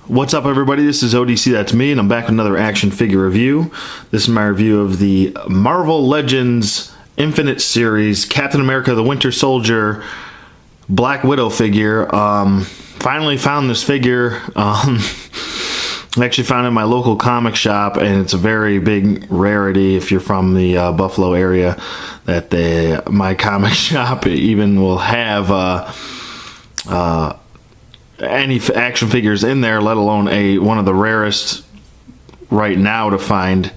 What's up, everybody? This is ODC, that's me, and I'm back with another action figure review. This is my review of the Marvel Legends Infinite Series Captain America the Winter Soldier Black Widow figure. Finally found this figure. I actually found it in my local comic shop, and it's a very big rarity if you're from the Buffalo area, that my comic shop even will have any action figures in there, let alone one of the rarest right now to find.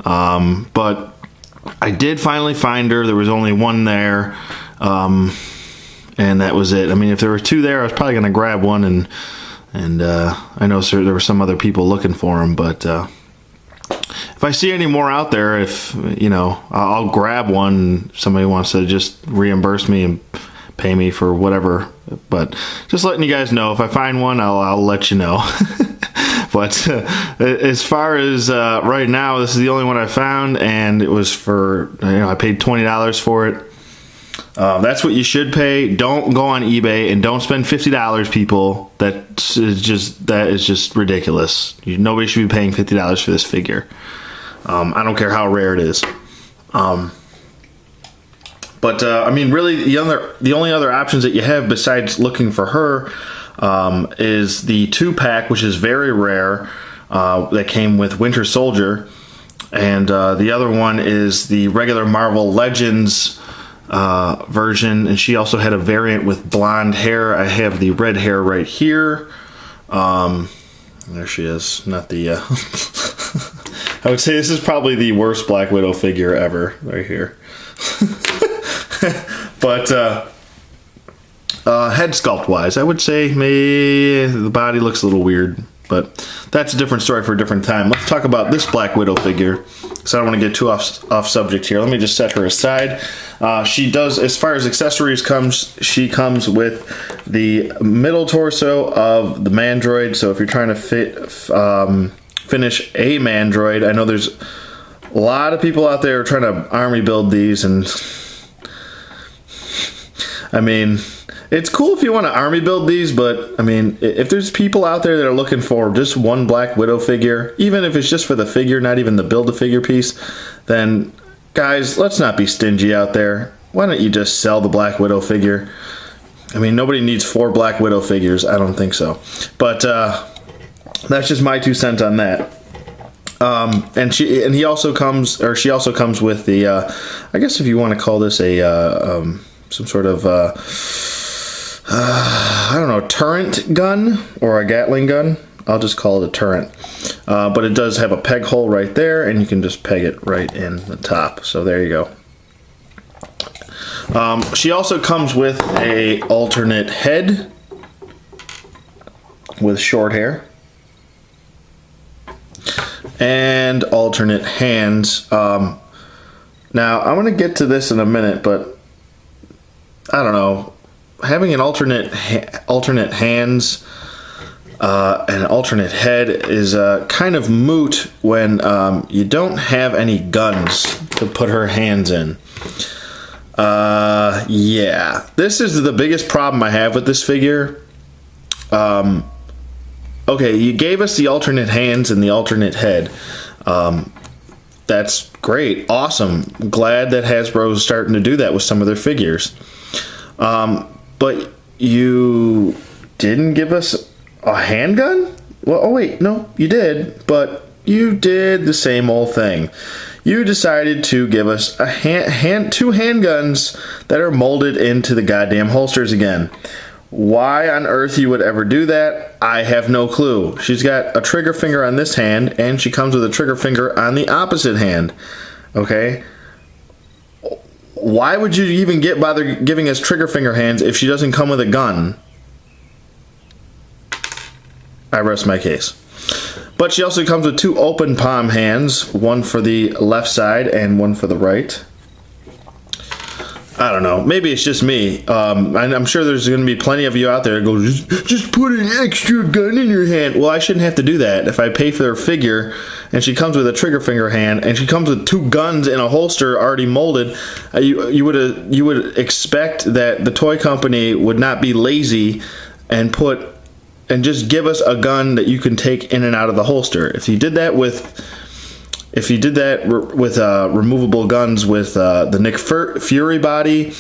But I did finally find her. There was only one there, and that was it. I mean, if there were two there, I was probably going to grab one, and I know there were some other people looking for them, but if I see any more out there, I'll grab one. Somebody wants to just reimburse me and pay me for whatever, but just letting you guys know, if I find one, I'll let you know. But as far as right now, this is the only one I found, and it was for, I paid $20 for it. That's what you should pay. Don't go on eBay and don't spend $50, people. That is just ridiculous. Nobody should be paying $50 for this figure. I don't care how rare it is. But I mean, really, the only other options that you have besides looking for her is the 2-pack, which is very rare, that came with Winter Soldier, and the other one is the regular Marvel Legends version, and she also had a variant with blonde hair. I have the red hair right here. There she is. Not the. I would say this is probably the worst Black Widow figure ever, right here. But head sculpt wise, I would say maybe the body looks a little weird, but that's a different story for a different time. Let's talk about this Black Widow figure, because I don't want to get too off subject here. Let me just set her aside. She does, as far as accessories she comes with the middle torso of the Mandroid. So if you're trying to finish a Mandroid, I know there's a lot of people out there trying to army build these, and I mean, it's cool if you want to army build these, but I mean, if there's people out there that are looking for just one Black Widow figure, even if it's just for the figure, not even the build-a-figure piece, then guys, let's not be stingy out there. Why don't you just sell the Black Widow figure? I mean, nobody needs 4 Black Widow figures. I don't think so. But that's just my 2 cents on that. And she also comes with the I guess if you want to call this a some sort of I don't know, turret gun or a Gatling gun. I'll just call it a turret. But it does have a peg hole right there, and you can just peg it right in the top. So there you go. She also comes with a alternate head with short hair and alternate hands. Now I'm going to get to this in a minute, but I don't know, having an alternate hands and alternate head is kind of moot when you don't have any guns to put her hands in. Yeah, this is the biggest problem I have with this figure. Okay, you gave us the alternate hands and the alternate head. That's great, awesome. Glad that Hasbro is starting to do that with some of their figures. But you didn't give us a handgun? Well, oh wait, no, you did, but you did the same old thing. You decided to give us a 2 handguns that are molded into the goddamn holsters again. Why on earth you would ever do that, I have no clue. She's got a trigger finger on this hand, and she comes with a trigger finger on the opposite hand. Okay? Why would you even bother giving us trigger finger hands if she doesn't come with a gun? I rest my case. But she also comes with 2 open palm hands, one for the left side and one for the right. I don't know. Maybe it's just me. I'm sure there's going to be plenty of you out there that go, just put an extra gun in your hand. Well, I shouldn't have to do that. If I pay for their figure and she comes with a trigger finger hand and she comes with 2 guns in a holster already molded, you would expect that the toy company would not be lazy and put and just give us a gun that you can take in and out of the holster. If you did that with removable guns with the Nick Fury body,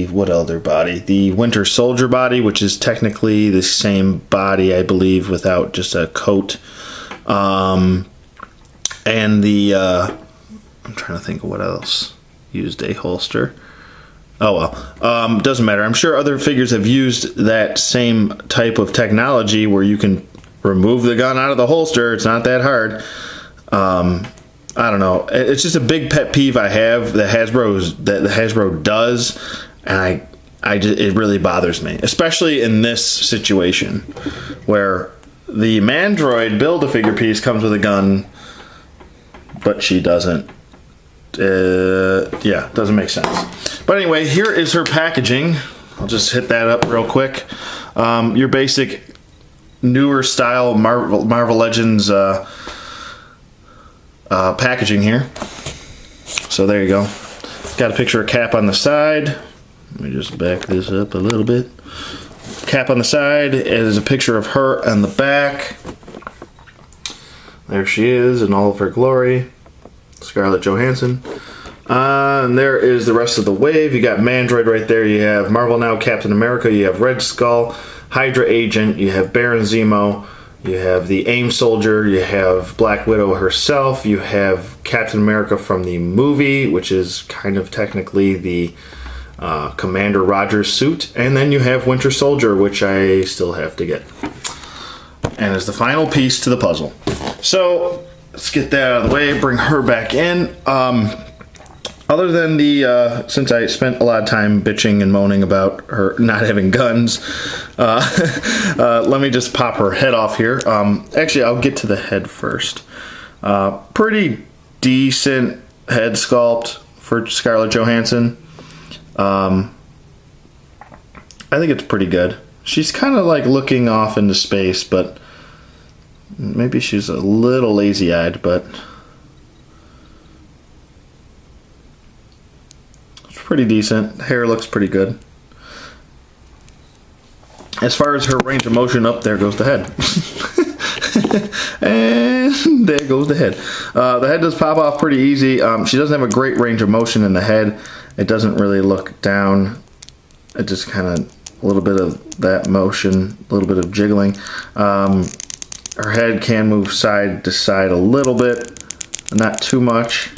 what other body? The Winter Soldier body, which is technically the same body, I believe, without just a coat. And the I'm trying to think of what else used a holster. Oh well, doesn't matter. I'm sure other figures have used that same type of technology where you can remove the gun out of the holster. It's not that hard. I don't know. It's just a big pet peeve I have that Hasbro does, and it really bothers me, especially in this situation where the Mandroid Build-A-Figure piece comes with a gun, but she doesn't. Yeah, doesn't make sense. But anyway, here is her packaging. I'll just hit that up real quick. Your basic newer style Marvel Legends packaging here. So there you go. Got a picture of Cap on the side. Let me just back this up a little bit. Cap on the side is a picture of her on the back. There she is in all of her glory. Scarlett Johansson. And there is the rest of the wave. You got Mandroid right there. You have Marvel Now, Captain America. You have Red Skull, Hydra Agent. You have Baron Zemo. You have the AIM Soldier. You have Black Widow herself. You have Captain America from the movie, which is kind of technically the Commander Rogers suit. And then you have Winter Soldier, which I still have to get. And is the final piece to the puzzle. So let's get that out of the way, bring her back in. Other than since I spent a lot of time bitching and moaning about her not having guns, let me just pop her head off here. Actually, I'll get to the head first. Pretty decent head sculpt for Scarlett Johansson. I think it's pretty good. She's kind of like looking off into space, but maybe she's a little lazy-eyed, but it's pretty decent. Hair looks pretty good. As far as her range of motion, up there goes the head. And there goes the head. The head does pop off pretty easy. She doesn't have a great range of motion in the head. It doesn't really look down. It just kind of a little bit of that motion, a little bit of jiggling. Her head can move side to side a little bit, not too much.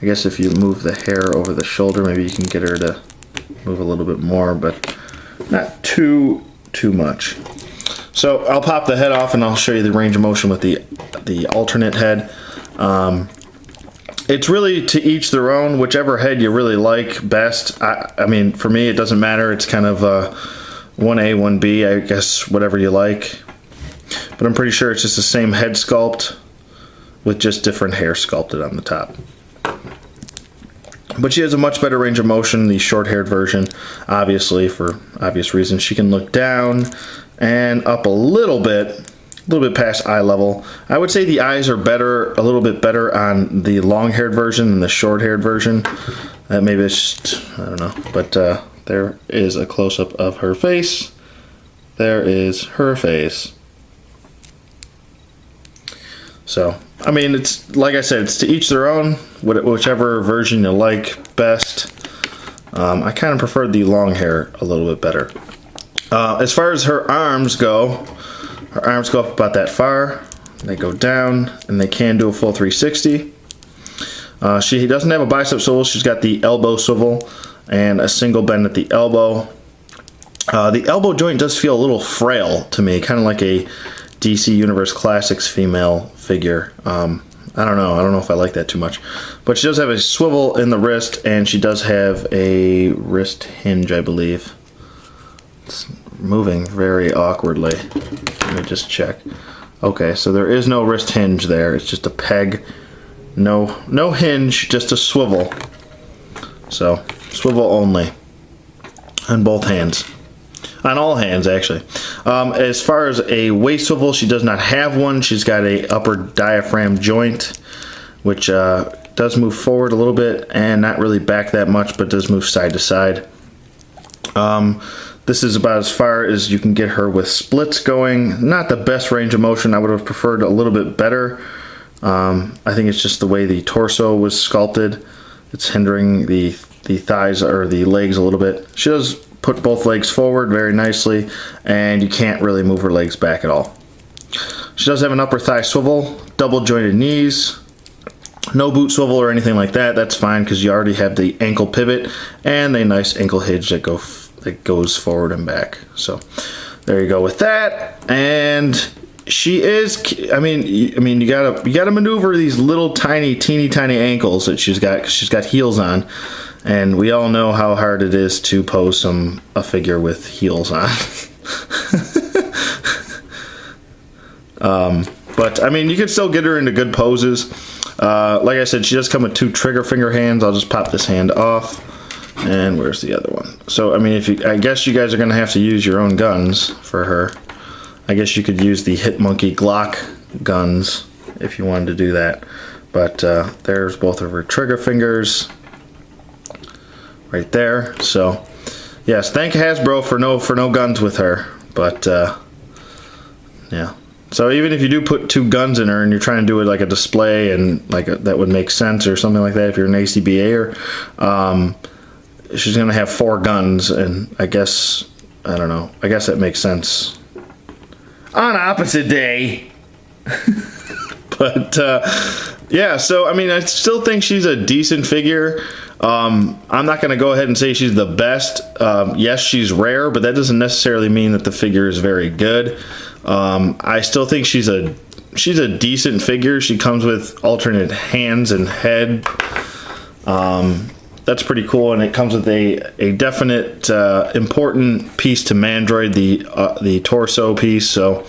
I guess if you move the hair over the shoulder, maybe you can get her to move a little bit more, but not too much. So I'll pop the head off and I'll show you the range of motion with the alternate head. It's really to each their own, whichever head you really like best. I mean, for me, it doesn't matter. It's kind of 1A, 1B, I guess, whatever you like. But I'm pretty sure it's just the same head sculpt with just different hair sculpted on the top. But she has a much better range of motion, the short-haired version, obviously, for obvious reasons. She can look down and up a little bit past eye level. I would say the eyes are a little bit better on the long-haired version than the short-haired version. Maybe it's just, I don't know. But there is a close-up of her face. There is her face. So, I mean, it's like I said, it's to each their own, whichever version you like best. I kind of prefer the long hair a little bit better. As far as her arms go up about that far. They go down, and they can do a full 360. She doesn't have a bicep swivel. She's got the elbow swivel and a single bend at the elbow. The elbow joint does feel a little frail to me, kind of like a DC Universe Classics female figure. I don't know if I like that too much. But she does have a swivel in the wrist, and she does have a wrist hinge, I believe. It's moving very awkwardly. Let me just check. Okay, so there is no wrist hinge there. It's just a peg. No hinge, just a swivel. So, swivel only. On both hands. On all hands, actually. As far as a waist swivel, she does not have one. She's got a upper diaphragm joint, which does move forward a little bit and not really back that much, but does move side to side. This is about as far as you can get her with splits going. Not the best range of motion. I would have preferred a little bit better. I think it's just the way the torso was sculpted. It's hindering the thighs or the legs a little bit. She does put both legs forward very nicely, and you can't really move her legs back at all. She does have an upper thigh swivel, double jointed knees, no boot swivel or anything like that. That's fine because you already have the ankle pivot and a nice ankle hinge that goes forward and back. So there you go with that. And she is, I mean you gotta maneuver these little teeny tiny ankles that she's got, 'cause she's got heels on, and we all know how hard it is to pose a figure with heels on. But I mean, you can still get her into good poses. Like I said, she does come with 2 trigger finger hands. I'll just pop this hand off. And where's the other one? So I mean, I guess you guys are gonna have to use your own guns for her. I guess you could use the Hit Monkey Glock guns if you wanted to do that. But there's both of her trigger fingers right there. So yes, thank Hasbro for no guns with her. But yeah. So even if you do put 2 guns in her and you're trying to do it like a display and that would make sense or something like that if you're an ACBA, she's gonna have 4 guns, and I guess, I don't know, I guess that makes sense on opposite day. But yeah, so I mean, I still think she's a decent figure. I'm not going to go ahead and say she's the best. Yes, she's rare, but that doesn't necessarily mean that the figure is very good. I still think she's a decent figure. She comes with alternate hands and head. That's pretty cool, and it comes with a definite important piece to Mandroid, the torso piece. So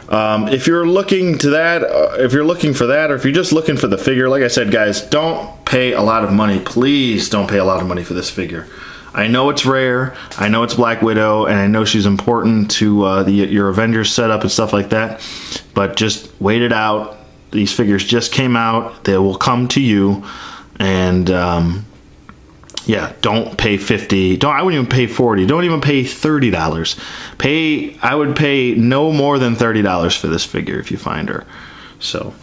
if you're looking to that, if you're looking for that, or if you're just looking for the figure, like I said, guys, don't pay a lot of money. Please don't pay a lot of money for this figure. I know it's rare, I know it's Black Widow, and I know she's important to your Avengers setup and stuff like that, but just wait it out. These figures just came out. They will come to you, and yeah, don't pay $50. I wouldn't even pay $40. Don't even pay $30. I would pay no more than $30 for this figure if you find her. So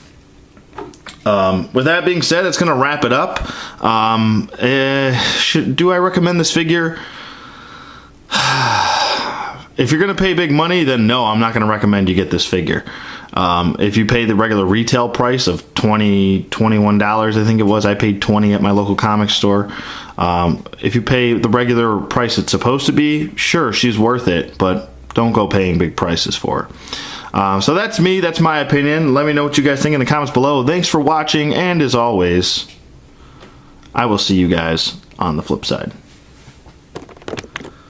with that being said, it's gonna wrap it up. Do I recommend this figure? If you're gonna pay big money, then no, I'm not gonna recommend you get this figure. If you pay the regular retail price of $21, I think it was, I paid $20 at my local comic store. If you pay the regular price it's supposed to be, sure, she's worth it, but don't go paying big prices for her. So that's me, that's my opinion. Let me know what you guys think in the comments below. Thanks for watching, and as always, I will see you guys on the flip side.